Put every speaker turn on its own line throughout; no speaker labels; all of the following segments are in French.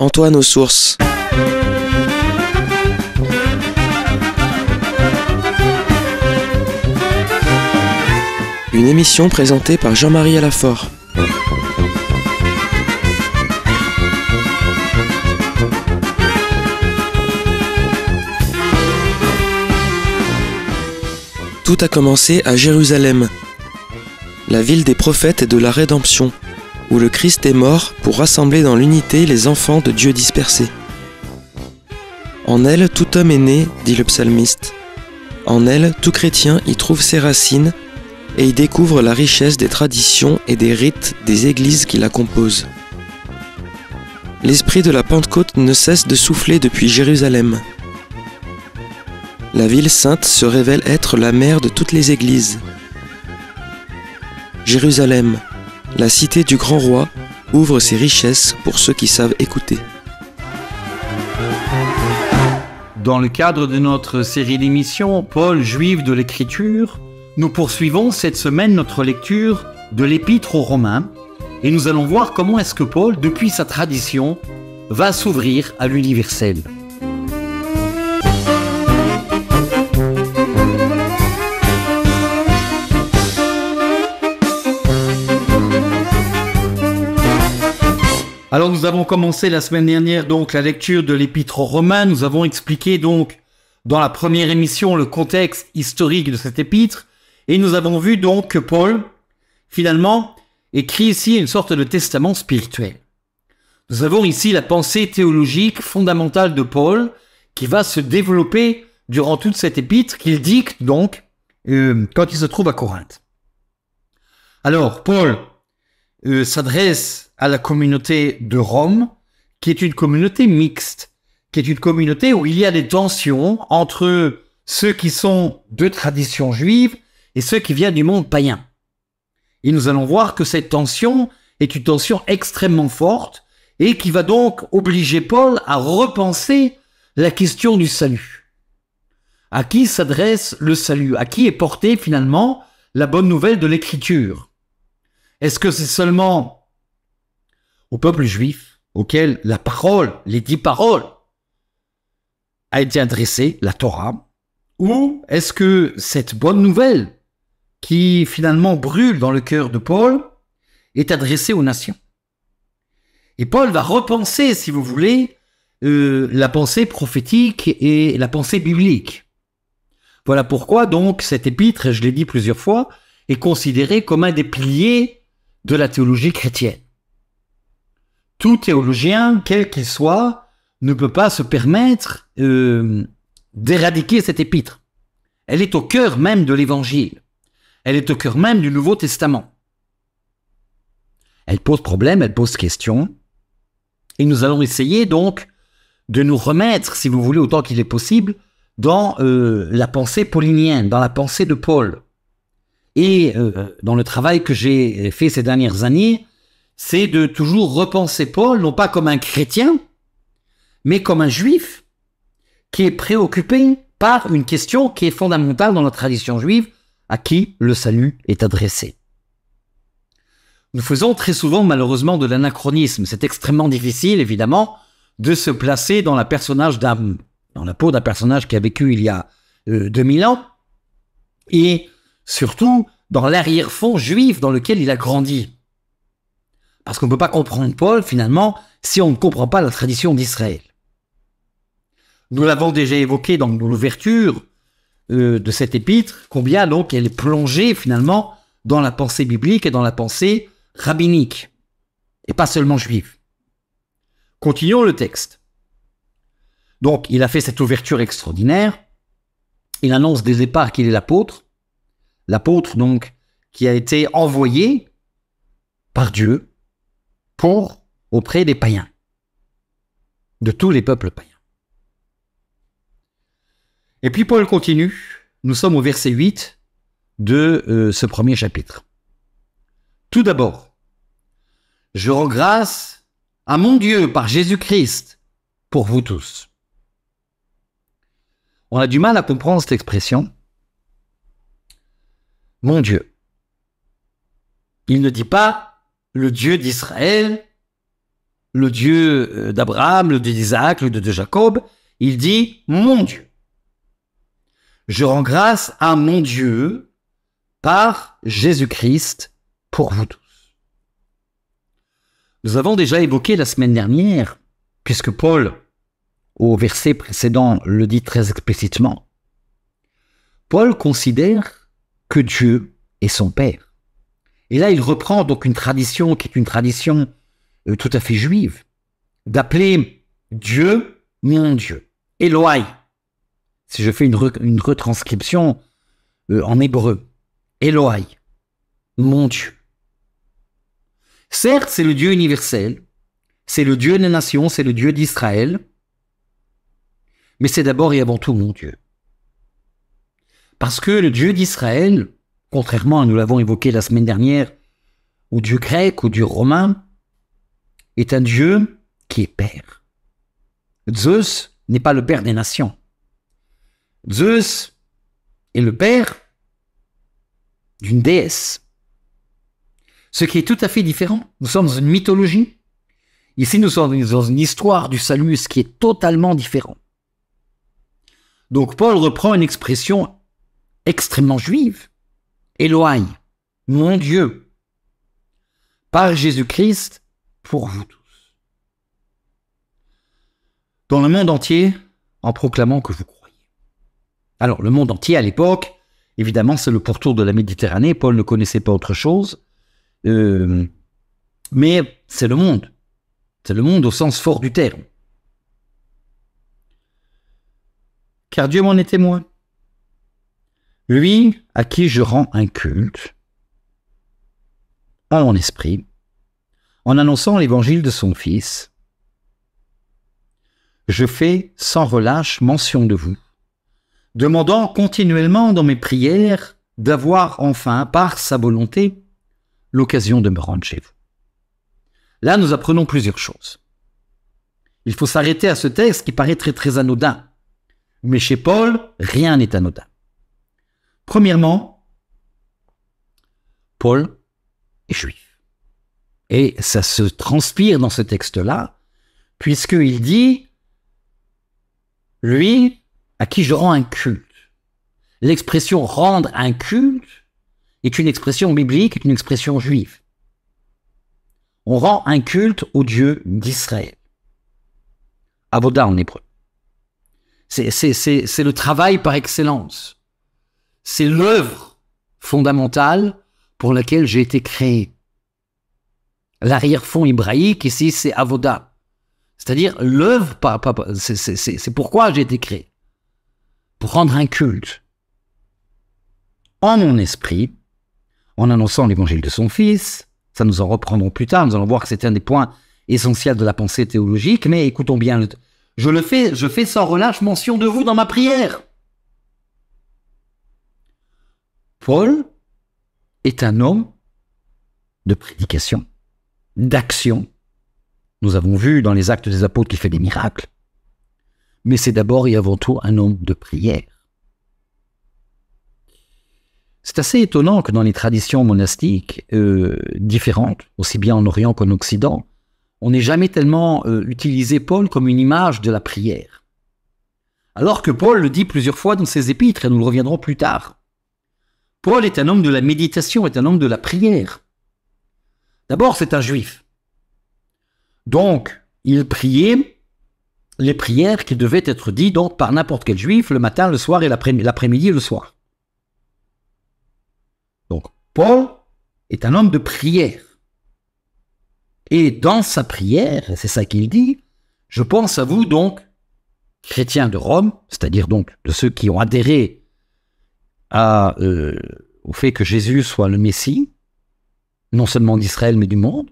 Antoine aux sources. Une émission présentée par Jean-Marie Alafort. Tout a commencé à Jérusalem, la ville des prophètes et de la rédemption, où le Christ est mort pour rassembler dans l'unité les enfants de Dieu dispersés. En elle, tout homme est né, dit le psalmiste. En elle, tout chrétien y trouve ses racines et y découvre la richesse des traditions et des rites des églises qui la composent. L'esprit de la Pentecôte ne cesse de souffler depuis Jérusalem. La ville sainte se révèle être la mère de toutes les églises. Jérusalem, la cité du grand roi, ouvre ses richesses pour ceux qui savent écouter.
Dans le cadre de notre série d'émissions Paul, juif de l'Écriture, nous poursuivons cette semaine notre lecture de l'Épître aux Romains et nous allons voir comment est-ce que Paul, depuis sa tradition, va s'ouvrir à l'universel. Alors nous avons commencé la semaine dernière donc la lecture de l'Épître aux Romains. Nous avons expliqué donc dans la première émission le contexte historique de cet épître et nous avons vu donc que Paul finalement écrit ici une sorte de testament spirituel. Nous avons ici la pensée théologique fondamentale de Paul qui va se développer durant toute cette épître qu'il dicte donc quand il se trouve à Corinthe. Alors Paul s'adresse à la communauté de Rome, qui est une communauté mixte, qui est une communauté où il y a des tensions entre ceux qui sont de tradition juive et ceux qui viennent du monde païen. Et nous allons voir que cette tension est une tension extrêmement forte et qui va donc obliger Paul à repenser la question du salut. À qui s'adresse le salut? À qui est portée finalement la bonne nouvelle de l'Écriture? Est-ce que c'est seulement au peuple juif auquel la parole, les 10 paroles, a été adressée, la Torah, ou est-ce que cette bonne nouvelle qui finalement brûle dans le cœur de Paul est adressée aux nations? Et Paul va repenser, si vous voulez, la pensée prophétique et la pensée biblique. Voilà pourquoi donc cet épître, je l'ai dit plusieurs fois, est considéré comme un des piliers de la théologie chrétienne. Tout théologien, quel qu'il soit, ne peut pas se permettre d'éradiquer cette épître. Elle est au cœur même de l'Évangile. Elle est au cœur même du Nouveau Testament. Elle pose problème, elle pose question. Et nous allons essayer donc de nous remettre, si vous voulez, autant qu'il est possible, dans la pensée paulinienne, dans la pensée de Paul. Et dans le travail que j'ai fait ces dernières années, c'est de toujours repenser Paul, non pas comme un chrétien, mais comme un juif qui est préoccupé par une question qui est fondamentale dans la tradition juive, à qui le salut est adressé. Nous faisons très souvent malheureusement de l'anachronisme. C'est extrêmement difficile, évidemment, de se placer dans la peau d'un personnage qui a vécu il y a 2000 ans, et surtout dans l'arrière-fond juif dans lequel il a grandi. Parce qu'on ne peut pas comprendre Paul, finalement, si on ne comprend pas la tradition d'Israël. Nous l'avons déjà évoqué dans l'ouverture de cet épître, combien donc elle est plongée, finalement, dans la pensée biblique et dans la pensée rabbinique, et pas seulement juive. Continuons le texte. Donc, il a fait cette ouverture extraordinaire. Il annonce dès le départ qu'il est l'apôtre, donc, qui a été envoyé par Dieu auprès des païens, de tous les peuples païens. Et puis Paul continue, nous sommes au verset 8 de ce premier chapitre. Tout d'abord, je rends grâce à mon Dieu par Jésus-Christ pour vous tous. On a du mal à comprendre cette expression. Mon Dieu. Il ne dit pas le Dieu d'Israël, le Dieu d'Abraham, le Dieu d'Isaac, le Dieu de Jacob. Il dit « mon Dieu ». Je rends grâce à mon Dieu par Jésus-Christ pour vous tous. Nous avons déjà évoqué la semaine dernière, puisque Paul, au verset précédent, le dit très explicitement. Paul considère que Dieu est son Père. Et là, il reprend donc une tradition qui est une tradition tout à fait juive, d'appeler Dieu mon Dieu, Eloi. Si je fais une retranscription en hébreu, Eloi, mon Dieu. Certes, c'est le Dieu universel, c'est le Dieu des nations, c'est le Dieu d'Israël, mais c'est d'abord et avant tout mon Dieu. Parce que le Dieu d'Israël, contrairement à nous l'avons évoqué la semaine dernière, au Dieu grec, au Dieu romain, est un Dieu qui est Père. Zeus n'est pas le Père des nations. Zeus est le Père d'une déesse. Ce qui est tout à fait différent. Nous sommes dans une mythologie. Ici, nous sommes dans une histoire du salut, ce qui est totalement différent. Donc, Paul reprend une expression extrêmement juive. Eloi, mon Dieu, par Jésus-Christ, pour vous tous. Dans le monde entier, en proclamant que vous croyez. Alors, le monde entier, à l'époque, évidemment, c'est le pourtour de la Méditerranée. Paul ne connaissait pas autre chose. Mais c'est le monde. C'est le monde au sens fort du terme. Car Dieu m'en est témoin. Lui à qui je rends un culte, en mon esprit, en annonçant l'évangile de son Fils, je fais sans relâche mention de vous, demandant continuellement dans mes prières d'avoir enfin, par sa volonté, l'occasion de me rendre chez vous. Là, nous apprenons plusieurs choses. Il faut s'arrêter à ce texte qui paraît très très anodin. Mais chez Paul, rien n'est anodin. Premièrement, Paul est juif. Et ça se transpire dans ce texte-là, puisqu'il dit « lui à qui je rends un culte ». L'expression « rendre un culte » est une expression biblique, est une expression juive. On rend un culte au Dieu d'Israël. Avoda en hébreu. C'est le travail par excellence. C'est l'œuvre fondamentale pour laquelle j'ai été créé. L'arrière-fond hébraïque, ici, c'est avoda. C'est-à-dire l'œuvre, c'est pourquoi j'ai été créé. Pour rendre un culte. En mon esprit, en annonçant l'évangile de son Fils, ça nous en reprendrons plus tard, nous allons voir que c'est un des points essentiels de la pensée théologique, mais écoutons bien, je fais sans relâche mention de vous dans ma prière. Paul est un homme de prédication, d'action. Nous avons vu dans les Actes des Apôtres qu'il fait des miracles, mais c'est d'abord et avant tout un homme de prière. C'est assez étonnant que dans les traditions monastiques différentes, aussi bien en Orient qu'en Occident, on n'ait jamais tellement utilisé Paul comme une image de la prière. Alors que Paul le dit plusieurs fois dans ses épîtres, et nous le reviendrons plus tard. Paul est un homme de la méditation, est un homme de la prière. D'abord, c'est un juif. Donc, il priait les prières qui devaient être dites donc par n'importe quel juif le matin, le soir et l'après-midi et le soir. Donc, Paul est un homme de prière. Et dans sa prière, et c'est ça qu'il dit, je pense à vous donc, chrétiens de Rome, c'est-à-dire donc de ceux qui ont adhéré au fait que Jésus soit le Messie, non seulement d'Israël mais du monde,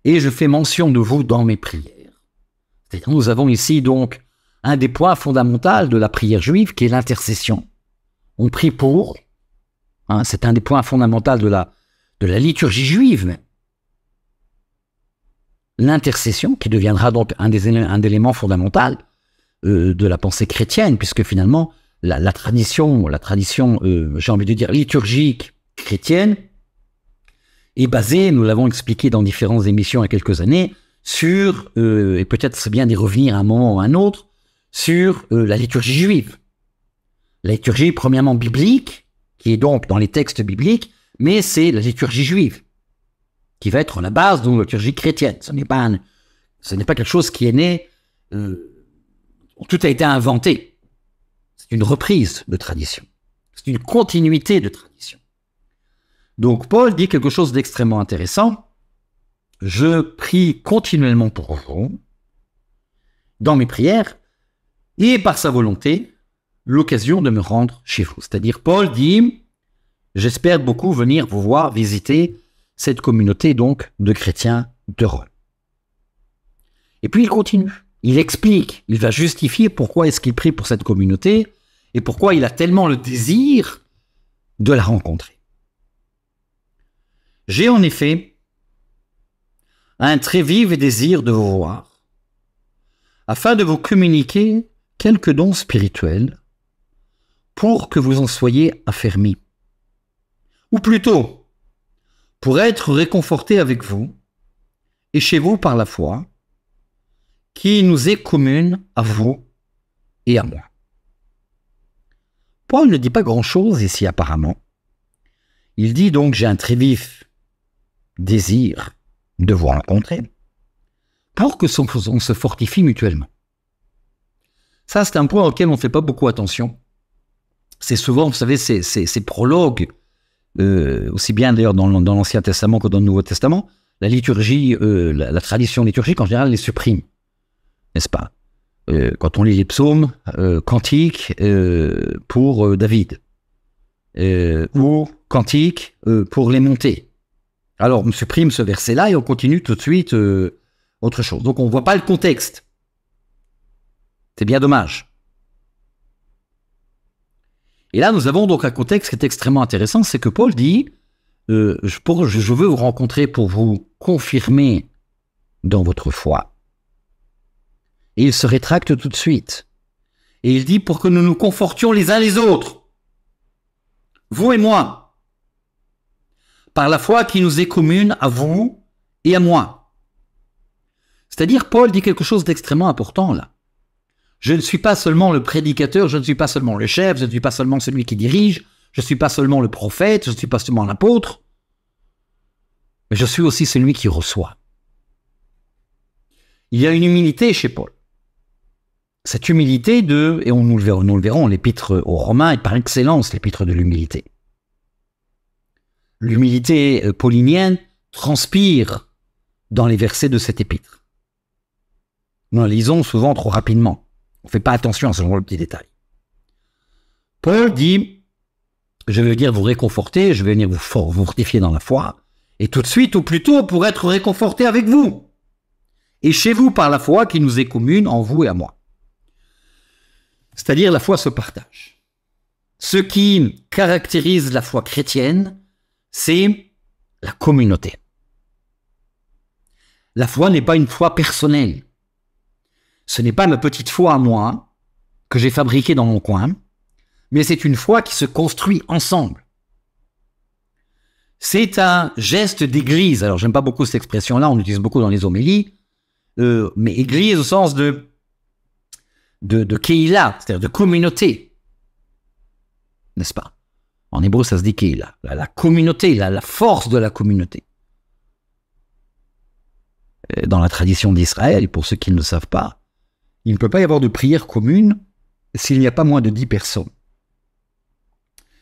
et je fais mention de vous dans mes prières. C'est-à-dire nous avons ici donc un des points fondamentaux de la prière juive qui est l'intercession. On prie pour... c'est un des points fondamentaux de la liturgie juive. L'intercession, qui deviendra donc un élément fondamental de la pensée chrétienne, puisque finalement, la tradition, j'ai envie de dire, liturgique chrétienne, est basée, nous l'avons expliqué dans différentes émissions il y a quelques années, sur, et peut-être c'est bien d'y revenir à un moment ou à un autre, sur la liturgie juive. La liturgie premièrement biblique, qui est donc dans les textes bibliques, mais c'est la liturgie juive, qui va être la base de la liturgie chrétienne. Ce n'est pas quelque chose qui est né, tout a été inventé. C'est une reprise de tradition. C'est une continuité de tradition. Donc Paul dit quelque chose d'extrêmement intéressant. Je prie continuellement pour vous, dans mes prières, et par sa volonté, l'occasion de me rendre chez vous. C'est-à-dire, Paul dit, j'espère beaucoup venir vous voir, visiter cette communauté donc de chrétiens de Rome. Et puis il continue, il explique, il va justifier pourquoi est-ce qu'il prie pour cette communauté et pourquoi il a tellement le désir de la rencontrer. J'ai en effet un très vif désir de vous voir, afin de vous communiquer quelques dons spirituels pour que vous en soyez affermis. Ou plutôt, pour être réconforté avec vous et chez vous par la foi, qui nous est commune à vous et à moi. Paul ne dit pas grand-chose ici apparemment. Il dit donc, j'ai un très vif désir de vous rencontrer, pour que on se fortifie mutuellement. Ça, c'est un point auquel on ne fait pas beaucoup attention. C'est souvent, vous savez, ces prologues, aussi bien d'ailleurs dans l'Ancien Testament que dans le Nouveau Testament, la liturgie, la tradition liturgique en général les supprime, n'est-ce pas? Quand on lit les psaumes, cantiques pour David, ou cantiques pour les montées. Alors, on supprime ce verset-là et on continue tout de suite autre chose. Donc, on ne voit pas le contexte. C'est bien dommage. Et là, nous avons donc un contexte qui est extrêmement intéressant, c'est que Paul dit je veux vous rencontrer pour vous confirmer dans votre foi. Et il se rétracte tout de suite. Et il dit pour que nous nous confortions les uns les autres, vous et moi, par la foi qui nous est commune à vous et à moi. C'est-à-dire, Paul dit quelque chose d'extrêmement important là. Je ne suis pas seulement le prédicateur, je ne suis pas seulement le chef, je ne suis pas seulement celui qui dirige, je ne suis pas seulement le prophète, je ne suis pas seulement l'apôtre, mais je suis aussi celui qui reçoit. Il y a une humilité chez Paul. Cette humilité et nous le verrons, l'épître aux Romains est par excellence l'épître de l'humilité. L'humilité paulinienne transpire dans les versets de cette épître. Nous la lisons souvent trop rapidement. On ne fait pas attention à ce genre de petits détails. Paul dit, je vais venir vous réconforter, je vais venir vous fortifier dans la foi, et tout de suite, ou plutôt, pour être réconforté avec vous, et chez vous par la foi qui nous est commune en vous et à moi. C'est-à-dire, la foi se partage. Ce qui caractérise la foi chrétienne, c'est la communauté. La foi n'est pas une foi personnelle. Ce n'est pas ma petite foi à moi que j'ai fabriquée dans mon coin, mais c'est une foi qui se construit ensemble. C'est un geste d'église. Alors, j'aime pas beaucoup cette expression-là, on l'utilise beaucoup dans les homélies, mais église au sens de keïla, c'est-à-dire de communauté. N'est-ce pas? En hébreu, ça se dit keïla. La communauté, la force de la communauté. Dans la tradition d'Israël, et pour ceux qui ne le savent pas, il ne peut pas y avoir de prière commune s'il n'y a pas moins de 10 personnes.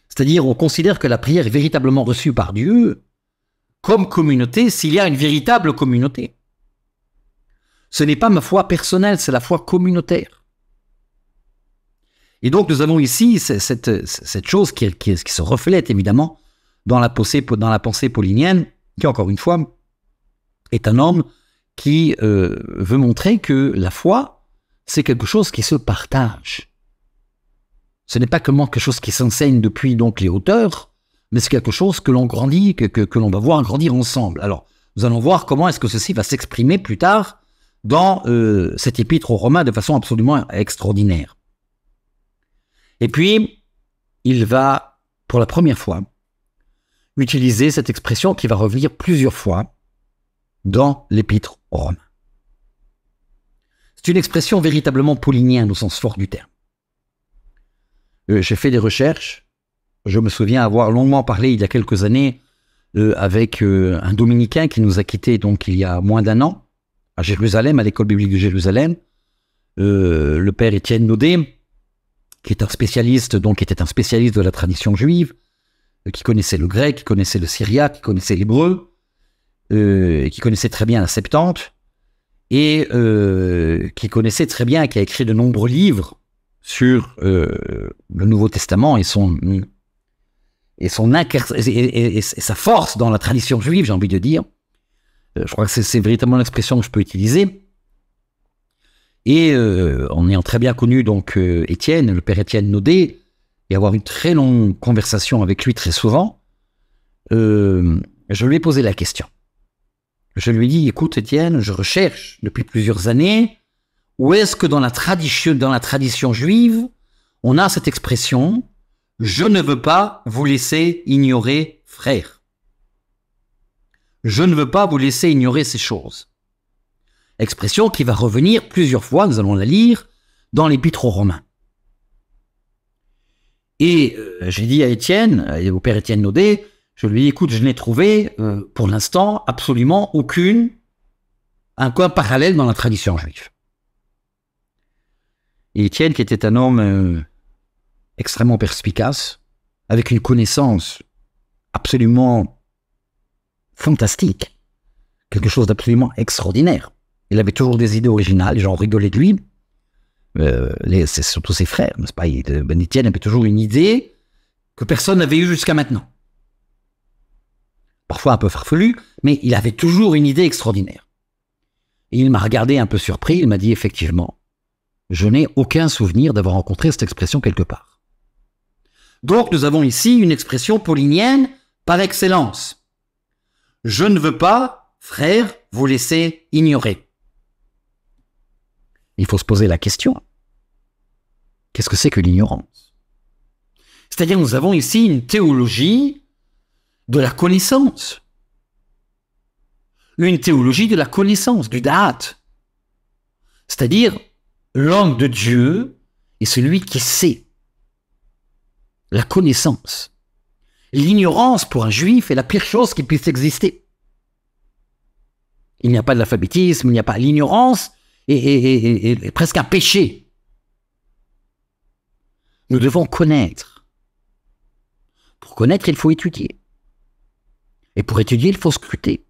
C'est-à-dire, on considère que la prière est véritablement reçue par Dieu comme communauté s'il y a une véritable communauté. Ce n'est pas ma foi personnelle, c'est la foi communautaire. Et donc, nous avons ici cette chose qui se reflète évidemment dans la pensée paulinienne, qui, encore une fois, est un homme qui veut montrer que la foi, c'est quelque chose qui se partage. Ce n'est pas quelque chose qui s'enseigne depuis donc les hauteurs, mais c'est quelque chose que l'on grandit, que l'on va voir grandir ensemble. Alors, nous allons voir comment est-ce que ceci va s'exprimer plus tard dans cette épître aux Romains de façon absolument extraordinaire. Et puis, il va, pour la première fois, utiliser cette expression qui va revenir plusieurs fois dans l'épître aux Romains. C'est une expression véritablement paulinienne au sens fort du terme. J'ai fait des recherches. Je me souviens avoir longuement parlé il y a quelques années avec un dominicain qui nous a quittés donc il y a moins d'1 an à Jérusalem, à l'école biblique de Jérusalem, le père Étienne Naudet, qui est un spécialiste, donc qui était un spécialiste de la tradition juive, qui connaissait le grec, qui connaissait le syriaque, qui connaissait l'hébreu, qui connaissait très bien la Septante, et qui connaissait très bien, qui a écrit de nombreux livres sur le Nouveau Testament et sa force dans la tradition juive, j'ai envie de dire. Je crois que c'est véritablement l'expression que je peux utiliser. Et en ayant très bien connu donc Étienne, le père Étienne Naudet, et avoir une très longue conversation avec lui très souvent, je lui ai posé la question. Je lui ai dit, écoute Étienne, je recherche depuis plusieurs années, où est-ce que dans la tradition juive, on a cette expression « Je ne veux pas vous laisser ignorer, frère. Je ne veux pas vous laisser ignorer ces choses. » Expression qui va revenir plusieurs fois, nous allons la lire, dans l'Épître aux Romains. Et j'ai dit à Étienne, au père Étienne Naudet, je lui ai dit, écoute, je n'ai trouvé, pour l'instant, absolument un parallèle dans la tradition juive. Et Étienne, qui était un homme extrêmement perspicace, avec une connaissance absolument fantastique, quelque chose d'absolument extraordinaire. Il avait toujours des idées originales, les gens rigolaient de lui. C'est surtout ses frères, n'est-ce pas? Étienne avait toujours une idée que personne n'avait eue jusqu'à maintenant. Parfois un peu farfelu, mais il avait toujours une idée extraordinaire. Et il m'a regardé un peu surpris, il m'a dit effectivement, je n'ai aucun souvenir d'avoir rencontré cette expression quelque part. Donc nous avons ici une expression paulinienne par excellence. Je ne veux pas, frère, vous laisser ignorer. Il faut se poser la question. Qu'est-ce que c'est que l'ignorance? C'est-à-dire nous avons ici une théologie de la connaissance. Une théologie de la connaissance, du da'at. C'est-à-dire, l'homme de Dieu est celui qui sait. La connaissance. L'ignorance, pour un juif, est la pire chose qui puisse exister. Il n'y a pas de l'alphabétisme, il n'y a pas l'ignorance, est presque un péché. Nous devons connaître. Pour connaître, il faut étudier. Et pour étudier, il faut scruter.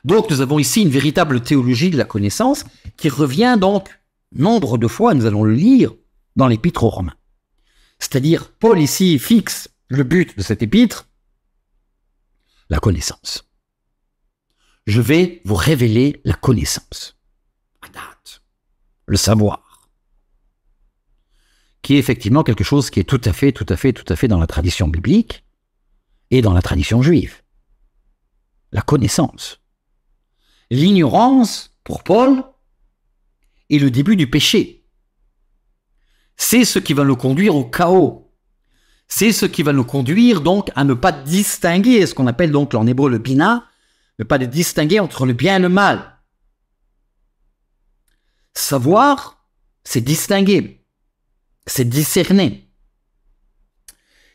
Donc, nous avons ici une véritable théologie de la connaissance qui revient donc nombre de fois, nous allons le lire, dans l'Épître aux Romains. C'est-à-dire, Paul ici fixe le but de cette épître, la connaissance. Je vais vous révéler la connaissance, le savoir, qui est effectivement quelque chose qui est tout à fait dans la tradition biblique et dans la tradition juive. La connaissance. L'ignorance, pour Paul, est le début du péché. C'est ce qui va nous conduire au chaos. C'est ce qui va nous conduire donc à ne pas distinguer, ce qu'on appelle donc en hébreu le bina, ne pas distinguer entre le bien et le mal. Savoir, c'est distinguer, c'est discerner.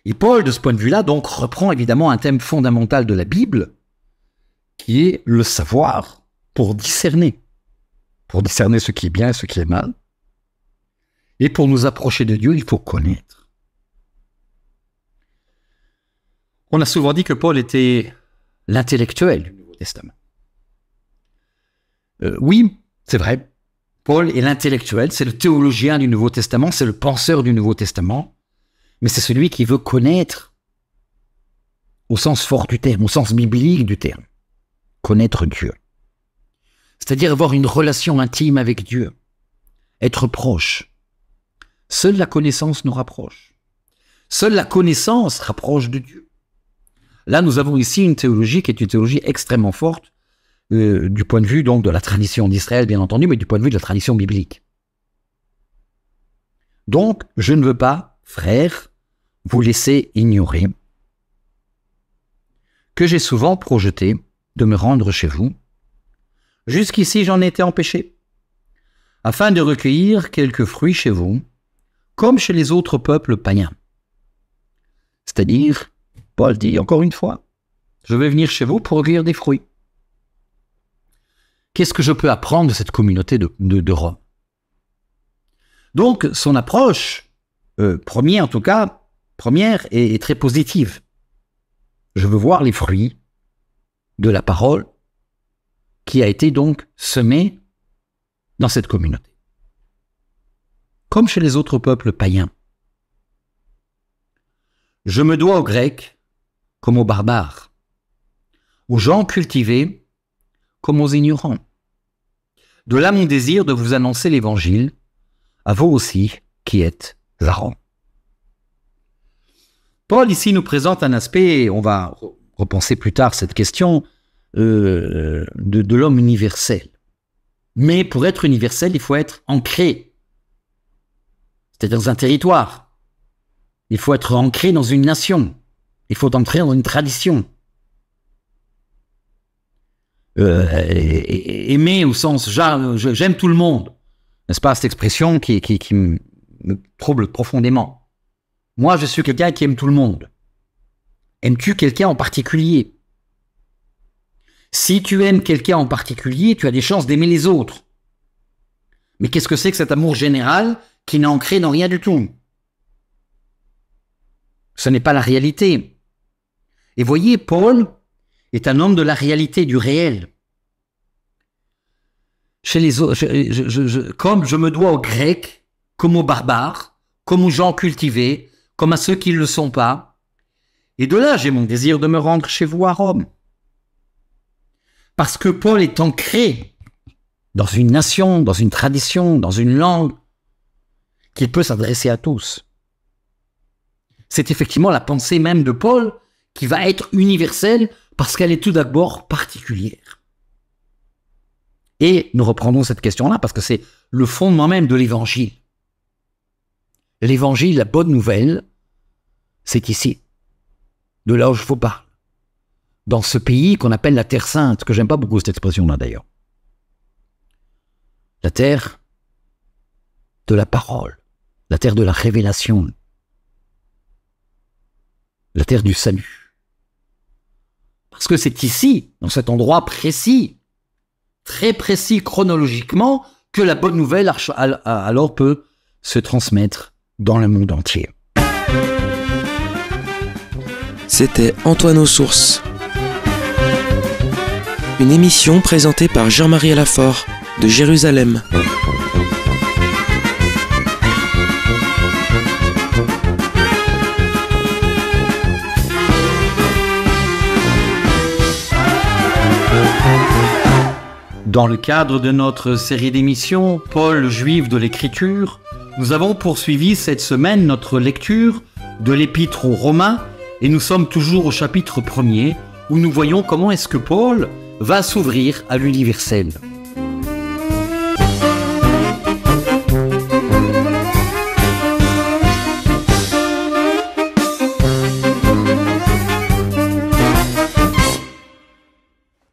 Et Paul, de ce point de vue-là, donc, reprend évidemment un thème fondamental de la Bible, qui est le savoir pour discerner ce qui est bien et ce qui est mal. Et pour nous approcher de Dieu, il faut connaître. On a souvent dit que Paul était l'intellectuel du Nouveau Testament. Oui, c'est vrai. Paul est l'intellectuel, c'est le théologien du Nouveau Testament, c'est le penseur du Nouveau Testament, mais c'est celui qui veut connaître au sens fort du terme, au sens biblique du terme. Connaître Dieu. C'est-à-dire avoir une relation intime avec Dieu. Être proche. Seule la connaissance nous rapproche. Seule la connaissance rapproche de Dieu. Là, nous avons ici une théologie qui est une théologie extrêmement forte du point de vue donc de la tradition d'Israël, bien entendu, mais du point de vue de la tradition biblique. Donc, je ne veux pas, frères, vous laisser ignorer que j'ai souvent projeté de me rendre chez vous, Jusqu'ici, j'en étais empêché. Afin de recueillir quelques fruits chez vous, comme chez les autres peuples païens. C'est-à-dire, Paul dit encore une fois, je vais venir chez vous pour recueillir des fruits. Qu'est-ce que je peux apprendre de cette communauté de Rome? Donc, son approche, première est très positive. Je veux voir les fruits de la parole qui a été donc semée dans cette communauté. Comme chez les autres peuples païens. Je me dois aux Grecs comme aux barbares, aux gens cultivés comme aux ignorants. De là mon désir de vous annoncer l'Évangile, à vous aussi qui êtes à Rome. Paul ici nous présente un aspect, on va repenser plus tard cette question, de l'homme universel. Mais pour être universel, il faut être ancré, c'est-à-dire dans un territoire. Il faut être ancré dans une nation. Il faut entrer dans une tradition. Aimer au sens j'aime tout le monde, n'est-ce pas, cette expression qui me trouble profondément. Moi, je suis quelqu'un qui aime tout le monde. Aimes-tu quelqu'un en particulier? Si tu aimes quelqu'un en particulier, tu as des chances d'aimer les autres. Mais qu'est-ce que c'est que cet amour général qui n'est ancré dans rien du tout? Ce n'est pas la réalité. Et voyez, Paul est un homme de la réalité, du réel. Chez les autres, comme je me dois aux Grecs, comme aux barbares, comme aux gens cultivés, comme à ceux qui ne le sont pas. Et de là, j'ai mon désir de me rendre chez vous à Rome. Parce que Paul est ancré dans une nation, dans une tradition, dans une langue, qu'il peut s'adresser à tous. C'est effectivement la pensée même de Paul qui va être universelle parce qu'elle est tout d'abord particulière. Et nous reprendrons cette question-là parce que c'est le fondement même de l'Évangile. L'Évangile, la bonne nouvelle, c'est ici, de là où je vous parle, dans ce pays qu'on appelle la Terre Sainte, que j'aime pas beaucoup cette expression-là d'ailleurs. La terre de la parole, la terre de la révélation, la terre du salut. Parce que c'est ici, dans cet endroit précis, très précis chronologiquement, que la bonne nouvelle alors peut se transmettre dans le monde entier.
C'était Antoine aux Sources. Une émission présentée par Jean-Marie Alafort de Jérusalem.
Dans le cadre de notre série d'émissions « Paul, juif de l'Écriture », nous avons poursuivi cette semaine notre lecture de l'Épître aux Romains et nous sommes toujours au chapitre 1er où nous voyons comment est-ce que Paul va s'ouvrir à l'universel.